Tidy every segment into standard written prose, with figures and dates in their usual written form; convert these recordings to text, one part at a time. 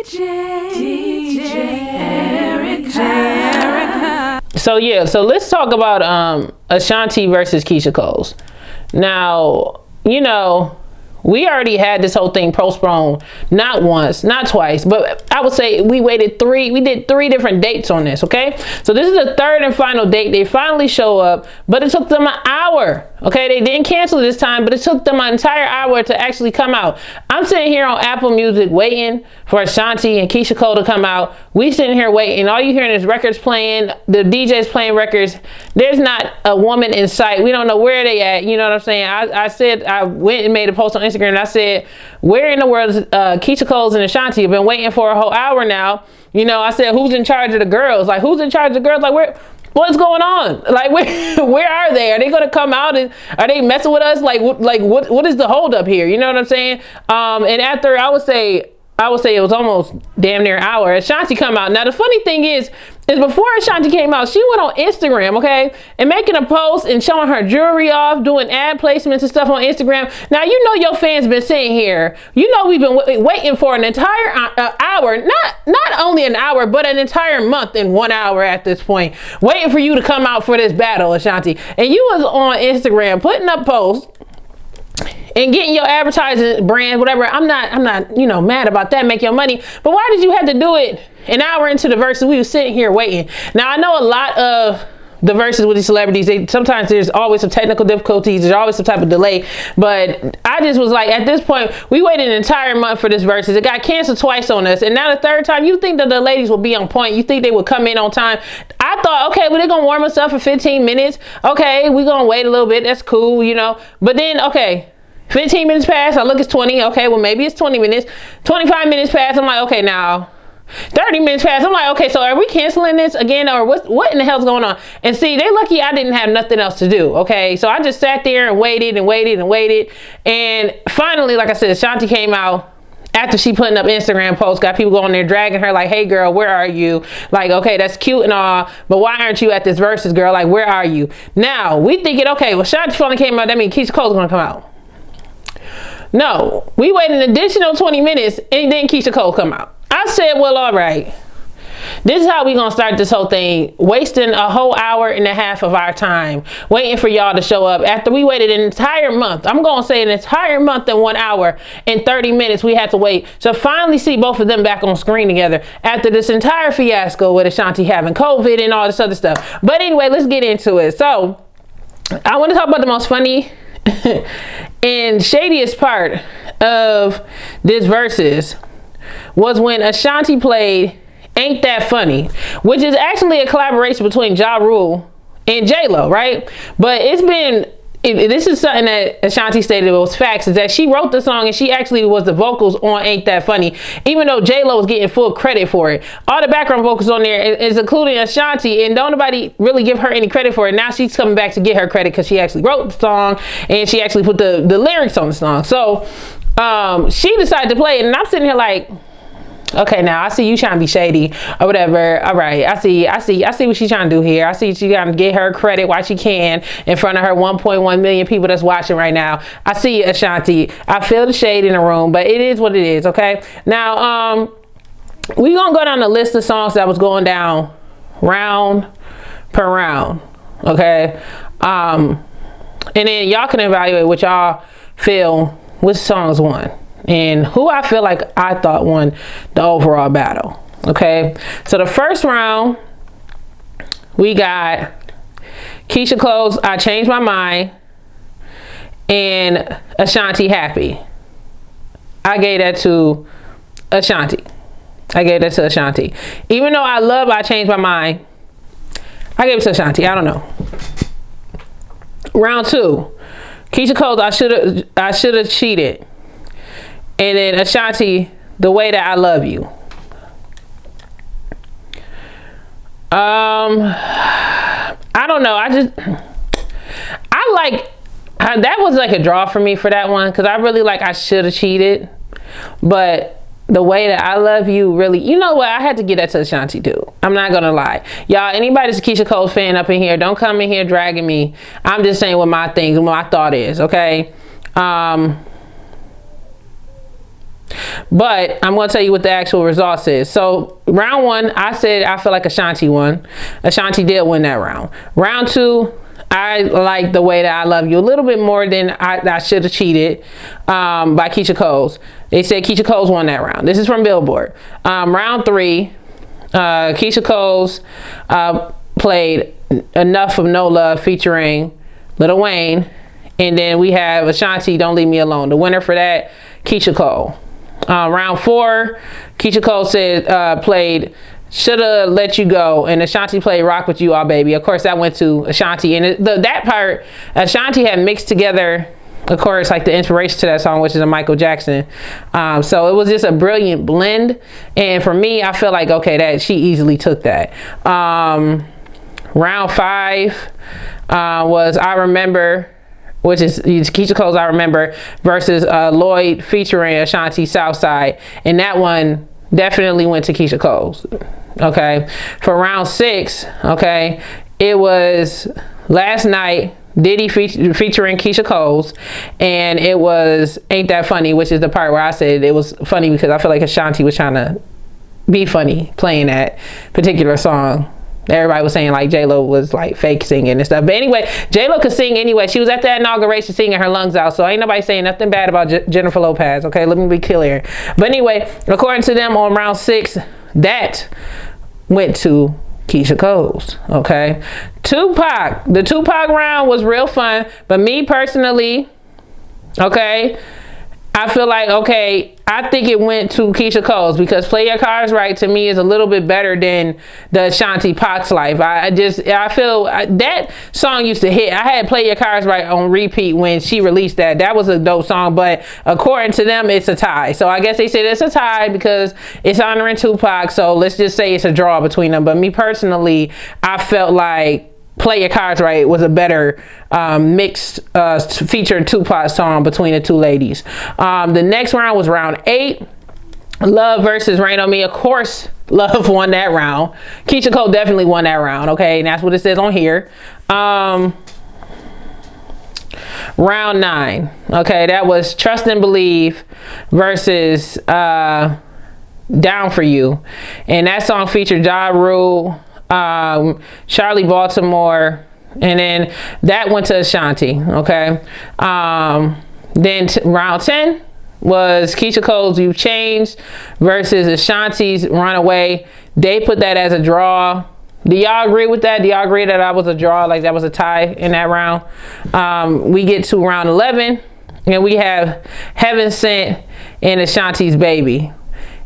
DJ Erica. So yeah, so let's talk about Ashanti versus Keyshia Cole. Now, you know, we already had this whole thing postponed, not once, not twice, but I would say we did 3 different dates on this, okay? So this is the 3rd and final date. They finally show up, but it took them an hour, okay? They didn't cancel this time, but it took them an entire hour to actually come out. I'm sitting here on Apple Music waiting for Ashanti and Keyshia Cole to come out. We sitting here waiting. All you hearing is records playing, the DJs playing records. There's not a woman in sight. We don't know where they at, you know what I'm saying? I went and made a post on Instagram and I said, where in the world is Keyshia Cole and Ashanti? Have been waiting for a whole hour now. You know, I said, who's in charge of the girls? Like, who's in charge of the girls? Like, what's going on? Like, where are they? Are they gonna come out and are they messing with us? Like what is the hold up here? You know what I'm saying? And after I would say it was almost damn near an hour, Ashanti come out. Now the funny thing is before Ashanti came out, she went on Instagram, okay, and making a post and showing her jewelry off, doing ad placements and stuff on Instagram. Now you know your fans been sitting here. You know we've been waiting for an entire hour, not only an hour, but an entire month in 1 hour at this point, waiting for you to come out for this battle, Ashanti. And you was on Instagram putting up posts and getting your advertising brand, whatever. I'm not, you know, mad about that, make your money. But why did you have to do it an hour into the verses? We were sitting here waiting. Now I know a lot of the verses with these celebrities, sometimes there's always some technical difficulties, there's always some type of delay, but I just was like, at this point, we waited an entire month for this verses. It got canceled twice on us, and now the 3rd time, you think that the ladies will be on point, you think they would come in on time. I thought, okay, well, they're gonna warm us up for 15 minutes. Okay, we're gonna wait a little bit, that's cool, you know. But then, okay, 15 minutes pass, I look, it's 20. Okay, well, maybe it's 20 minutes. 25 minutes pass, I'm like, okay, now 30 minutes pass. I'm like, okay, so are we canceling this again, or what in the hell's going on? And see, they lucky I didn't have nothing else to do, okay? So I just sat there and waited and waited and waited. And finally, like I said, Ashanti came out after she putting up Instagram posts, got people going there dragging her like, hey girl, where are you? Like, okay, that's cute and all, but why aren't you at this versus, girl? Like, where are you? Now, we thinking, okay, well, Ashanti finally came out, that means Keyshia Cole's gonna come out. No, we waited an additional 20 minutes and then Keyshia Cole come out. I said, well, all right. This is how we gonna start this whole thing, wasting a whole hour and a half of our time, waiting for y'all to show up after we waited an entire month. I'm gonna say an entire month and 1 hour and 30 minutes we had to wait to finally see both of them back on screen together after this entire fiasco with Ashanti having COVID and all this other stuff. But anyway, let's get into it. So I want to talk about the most funny and shadiest part of this versus was when Ashanti played Ain't That Funny, which is actually a collaboration between Ja Rule and J-Lo, right? But this is something that Ashanti stated was facts, is that she wrote the song and she actually was the vocals on Ain't That Funny, even though J-Lo was getting full credit for it. All the background vocals on there is including Ashanti, and don't nobody really give her any credit for it. Now she's coming back to get her credit because she actually wrote the song and she actually put the lyrics on the song. So she decided to play it, and I'm sitting here like, okay, now I see you trying to be shady or whatever. All right, I see what she's trying to do here. I see she trying to get her credit while she can in front of her 1.1 million people that's watching right now. I see you, Ashanti. I feel the shade in the room, but it is what it is, okay? Now, we gonna go down the list of songs that was going down round per round, okay? And then y'all can evaluate what y'all feel which songs won and who I feel like I thought won the overall battle. Okay, so the first round we got Keyshia Cole's I Changed My Mind and Ashanti Happy. I gave that to Ashanti. Even though I love I Changed My Mind, I gave it to Ashanti. I don't know. Round 2, Keyshia Cole's I Should've Cheated. And then Ashanti, The Way That I Love You. I don't know. That was like a draw for me for that one, because I really like I Should've Cheated. But The Way That I Love You, really, you know what? I had to get that to Ashanti too. I'm not gonna lie. Y'all, anybody that's a Keyshia Cole fan up in here, don't come in here dragging me. I'm just saying what my thought is, okay? But I'm going to tell you what the actual results is. So round 1, I said I feel like Ashanti won. Ashanti did win that round. Round 2, I like The Way That I Love You a little bit more than I should have cheated, by Keyshia Cole. They said Keyshia Cole won that round. This is from Billboard. Round 3, Keyshia Cole played Enough of No Love featuring Lil Wayne. And then we have Ashanti, Don't Leave Me Alone. The winner for that, Keyshia Cole. Round 4, Keyshia Cole said, played Shoulda Let You Go, and Ashanti played Rock With You All Baby. Of course, that went to Ashanti, and that part, Ashanti had mixed together, of course, like the inspiration to that song, which is a Michael Jackson. So it was just a brilliant blend, and for me, I feel like, okay, that she easily took that. Round 5 was I Remember, which is Keyshia Cole's I Remember versus Lloyd featuring Ashanti Southside. And that one definitely went to Keyshia Cole. Okay. For round 6, okay, it was Last Night, Diddy featuring Keyshia Cole. And it was Ain't That Funny, which is the part where I said it was funny because I feel like Ashanti was trying to be funny playing that particular song. Everybody was saying like J-Lo was like fake singing and stuff. But anyway, J-Lo could sing anyway. She was at that inauguration singing her lungs out. So ain't nobody saying nothing bad about Jennifer Lopez. Okay, let me be clear. But anyway, according to them on round 6, that went to Keyshia Cole. Okay. Tupac. The Tupac round was real fun. But me personally, okay, I feel like, okay, I think it went to Keyshia Cole because Play Your Cards Right to me is a little bit better than the Ashanti Pac's Life. I feel that song used to hit. I had Play Your Cards Right on repeat when she released that. That was a dope song, but according to them, it's a tie. So I guess they said it's a tie because it's honoring Tupac. So let's just say it's a draw between them. But me personally, I felt like Play Your Cards Right was a better mixed featured Tupac song between the two ladies. The next round was round 8, Love versus Rain on Me. Of course, Love won that round. Keyshia Cole definitely won that round. Okay, and that's what it says on here. Round 9. Okay, that was Trust and Believe versus Down for You, and that song featured Ja Rule, Charlie Baltimore, and then that went to Ashanti. Okay. Then round 10 was Keyshia Cole's You've Changed versus Ashanti's Runaway. They put that as a draw. Do y'all agree with that? Do y'all agree that was a draw, like that was a tie in that round? We get to round 11 and we have Heaven Sent and Ashanti's Baby.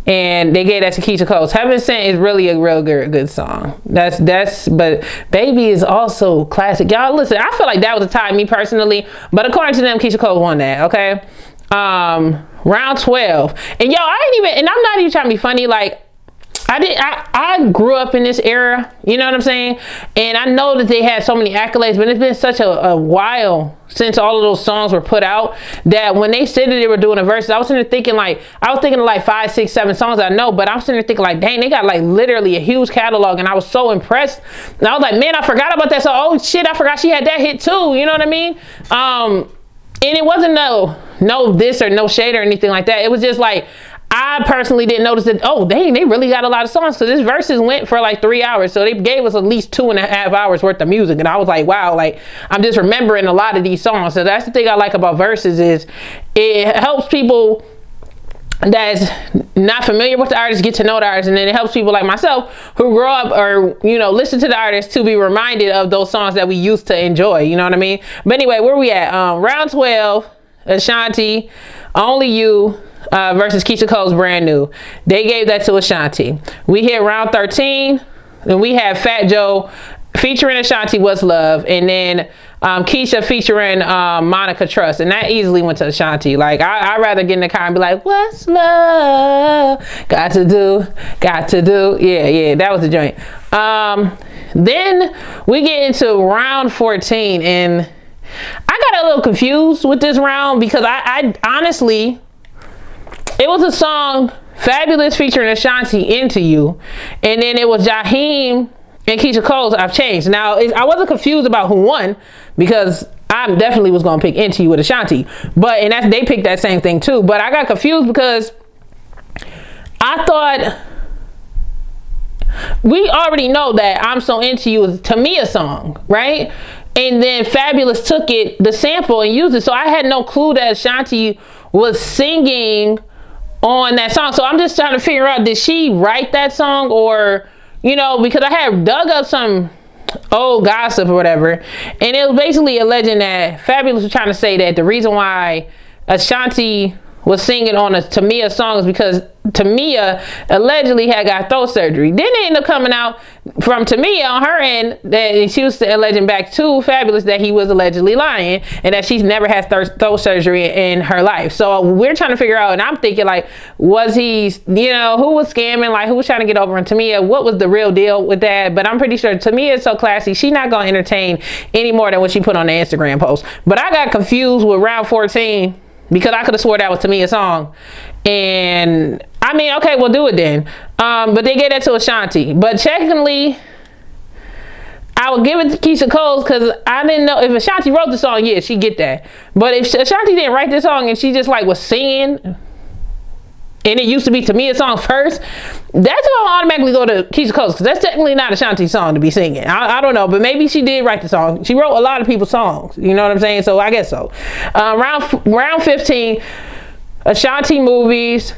And they gave that to Keyshia Cole. Heaven Sent is really a real good song. But Baby is also classic. Y'all listen, I feel like that was a tie, me personally. But according to them, Keyshia Cole won that, okay? Round 12. And yo, I'm not even trying to be funny, like, I grew up in this era, you know what I'm saying? And I know that they had so many accolades, but it's been such a while since all of those songs were put out that when they said that they were doing a verse, I was sitting there thinking of like 5, 6, 7 songs I know, but I'm sitting there thinking like, dang, they got like literally a huge catalog, and I was so impressed. And I was like, man, I forgot about that. So, oh shit, I forgot she had that hit too. You know what I mean? And it wasn't no this or no shade or anything like that. It was just like, I personally didn't notice that, oh, dang, they really got a lot of songs, because this verses went for like 3 hours. So they gave us at least 2.5 hours worth of music. And I was like, wow, like, I'm just remembering a lot of these songs. So that's the thing I like about verses, is it helps people that's not familiar with the artist get to know the artist, and then it helps people like myself who grow up or, you know, listen to the artist to be reminded of those songs that we used to enjoy. You know what I mean? But anyway, where we at? Round 12, Ashanti, Only You versus Keyshia Cole's Brand New. They gave that to Ashanti. We hit round 13, and we have Fat Joe featuring Ashanti, What's Love, and then Keyshia featuring Monica Trust, and that easily went to Ashanti. Like, I'd rather get in the car and be like, what's love got to do. Yeah, that was the joint. Then we get into round 14, and I got a little confused with this round because I honestly, it was a song, Fabulous featuring Ashanti, Into You, and then it was Jaheim and Keyshia Cole's I've Changed. Now, I wasn't confused about who won, because I definitely was going to pick Into You with Ashanti, and they picked that same thing too. But I got confused because I thought, we already know that I'm So Into You is Tamia's song, right? And then Fabulous took it, the sample, and used it. So I had no clue that Ashanti was singing on that song. So I'm just trying to figure out, did she write that song? Or, you know, because I had dug up some old gossip or whatever, and it was basically alleging that Fabulous was trying to say that the reason why Ashanti was singing on a Tamia song is because Tamia allegedly had got throat surgery. Then it ended up coming out from Tamia on her end that she was alleging back to Fabulous that he was allegedly lying and that she's never had throat surgery in her life. So we're trying to figure out, and I'm thinking like, was he, you know, who was scamming, like who was trying to get over on Tamia? What was the real deal with that? But I'm pretty sure Tamia is so classy, she's not going to entertain any more than what she put on the Instagram post. But I got confused with round 14 because I could have swore that was Tamia's song. And I mean, okay, we'll do it then. But they gave that to Ashanti. But technically, I would give it to Keyshia Cole because I didn't know if Ashanti wrote the song, yeah, she'd get that. But if Ashanti didn't write this song and she just like was singing, and it used to be Tamia's song first, that's gonna automatically go to Keyshia Cole because that's technically not Ashanti's song to be singing. I don't know, but maybe she did write the song. She wrote a lot of people's songs, you know what I'm saying? So I guess so. Round 15, Ashanti Movies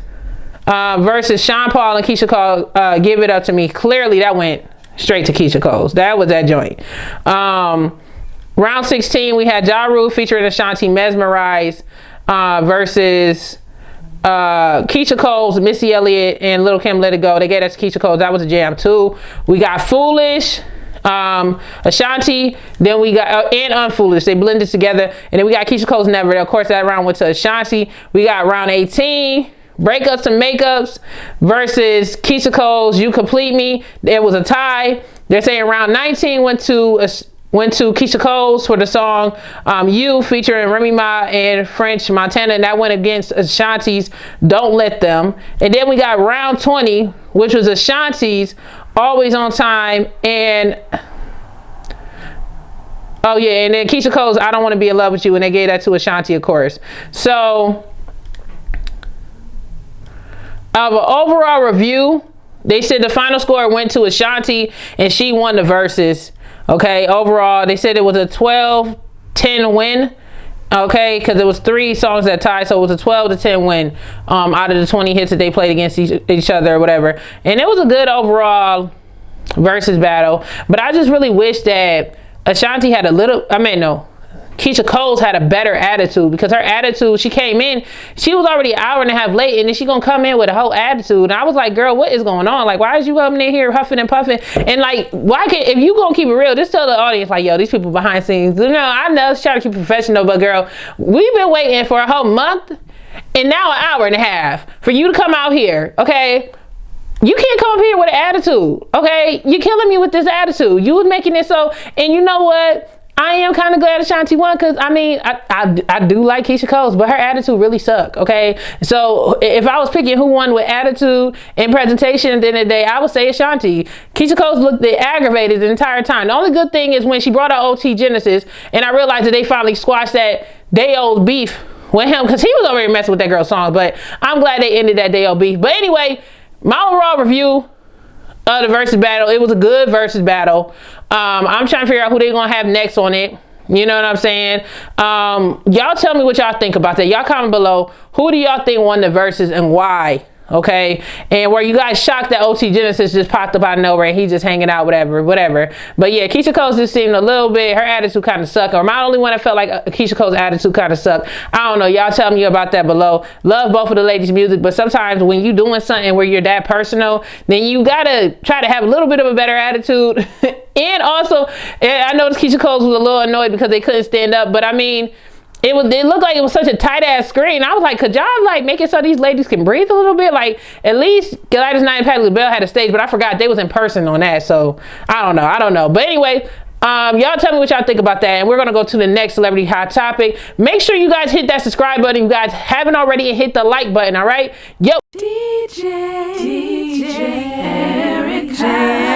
versus Sean Paul and Keyshia Cole, Give It Up to Me. Clearly that went straight to Keyshia Cole. That was that joint. Round 16, we had Ja Rule featuring Ashanti, Mesmerize versus Keyshia Cole's Missy Elliott and Lil' Kim, Let It Go. They gave that to Keyshia Cole. That was a jam too. We got Foolish, Ashanti, then we got and Unfoolish. They blended together, and then we got Keyshia Cole's Never. Of course, that round went to Ashanti. We got round 18, Breakups and Makeups versus Keyshia Cole's You Complete Me. There was a tie. They're saying round 19 went to Keyshia Cole's for the song You featuring Remy Ma and French Montana, and that went against Ashanti's Don't Let Them. And then we got round 20, which was Ashanti's Always on Time, and oh yeah, and then Keyshia Cole's I Don't Want to Be in Love with You, and they gave that to Ashanti, of course. So of an overall review, they said the final score went to Ashanti and she won the verses. Okay, overall, they said it was a 12-10 win. Okay, because it was 3 songs that tied, so it was a 12-10 win out of the 20 hits that they played against each other or whatever. And it was a good overall versus battle. But I just really wish that Ashanti had a little, Keyshia Cole's had a better attitude, because her attitude, she came in, she was already an hour and a half late, and then she gonna come in with a whole attitude. And I was like, girl, what is going on? Like, why is you coming in here huffing and puffing? And like, why can't, if you gonna keep it real, just tell the audience like, yo, these people behind scenes, you know, I know it's trying to keep it professional, but girl, we've been waiting for a whole month and now an hour and a half for you to come out here, okay? You can't come up here with an attitude, okay? You're killing me with this attitude. You was making it so, and you know what? I am kind of glad Ashanti won, because I mean, I do like Keyshia Cole, but her attitude really sucked, okay? So if I was picking who won with attitude and presentation at the end of the day, I would say Ashanti. Keyshia Cole looked aggravated the entire time. The only good thing is when she brought out OT Genesis, and I realized that they finally squashed that day-old beef with him, because he was already messing with that girl's song, but I'm glad they ended that day-old beef. But anyway, my overall review of the versus battle, it was a good versus battle. I'm trying to figure out who they're gonna have next on it. You know what I'm saying? Y'all tell me what y'all think about that. Y'all comment below. Who do y'all think won the versus and why? Okay, and were you guys shocked that OT Genesis just popped up out of nowhere and he just hanging out, whatever. But yeah, Keyshia Cole just seemed a little bit, her attitude kind of sucked. Or my only one that felt like Keyshia Cole's attitude kind of sucked. I don't know, y'all tell me about that below. Love both of the ladies' music, but sometimes when you doing something where you're that personal, then you gotta try to have a little bit of a better attitude. And also, I noticed Keyshia Cole was a little annoyed because they couldn't stand up, but I mean, it looked like it was such a tight ass screen. I was like, could y'all like make it so these ladies can breathe a little bit? Like, at least Gladys Knight and Patti LaBelle had a stage, but I forgot they was in person on that. So I don't know. But anyway, y'all tell me what y'all think about that, and we're gonna go to the next celebrity hot topic. Make sure you guys hit that subscribe button if you guys haven't already, and hit the like button. All right, yo. DJ Eric J.